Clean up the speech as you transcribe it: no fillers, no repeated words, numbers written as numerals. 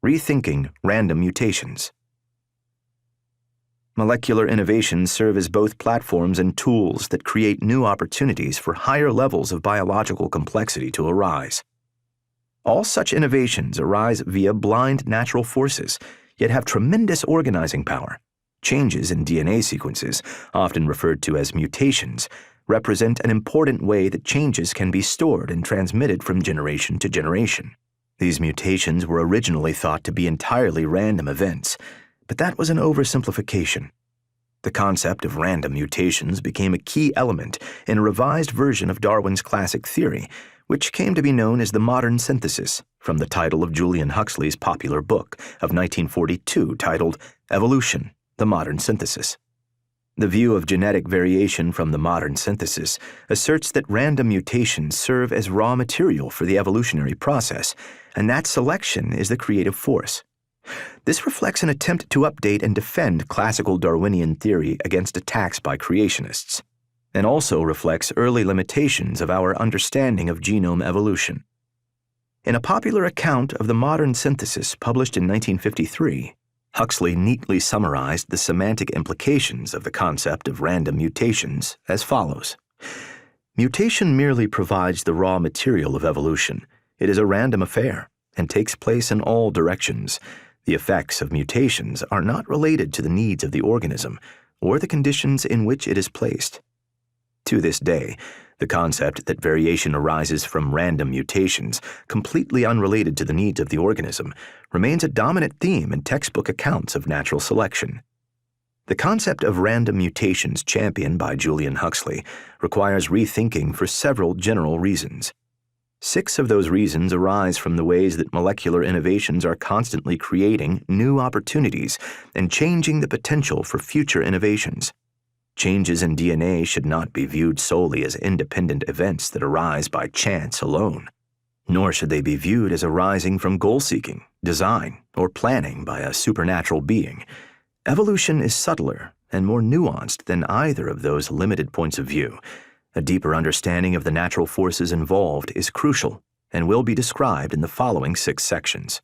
Rethinking Random Mutations. Molecular innovations serve as both platforms and tools that create new opportunities for higher levels of biological complexity to arise. All such innovations arise via blind natural forces, yet have tremendous organizing power. Changes in DNA sequences, often referred to as mutations, represent an important way that changes can be stored and transmitted from generation to generation. These mutations were originally thought to be entirely random events, but that was an oversimplification. The concept of random mutations became a key element in a revised version of Darwin's classic theory, which came to be known as the modern synthesis, from the title of Julian Huxley's popular book of 1942 titled Evolution, the Modern Synthesis. The view of genetic variation from the modern synthesis asserts that random mutations serve as raw material for the evolutionary process, and that selection is the creative force. This reflects an attempt to update and defend classical Darwinian theory against attacks by creationists, and also reflects early limitations of our understanding of genome evolution. In a popular account of the modern synthesis published in 1953, Huxley neatly summarized the semantic implications of the concept of random mutations as follows. Mutation merely provides the raw material of evolution. It is a random affair and takes place in all directions. The effects of mutations are not related to the needs of the organism or the conditions in which it is placed. To this day, the concept that variation arises from random mutations, completely unrelated to the needs of the organism, remains a dominant theme in textbook accounts of natural selection. The concept of random mutations championed by Julian Huxley requires rethinking for several general reasons. 6 of those reasons arise from the ways that molecular innovations are constantly creating new opportunities and changing the potential for future innovations. Changes in DNA should not be viewed solely as independent events that arise by chance alone, nor should they be viewed as arising from goal-seeking, design, or planning by a supernatural being. Evolution is subtler and more nuanced than either of those limited points of view. A deeper understanding of the natural forces involved is crucial and will be described in the following 6 sections.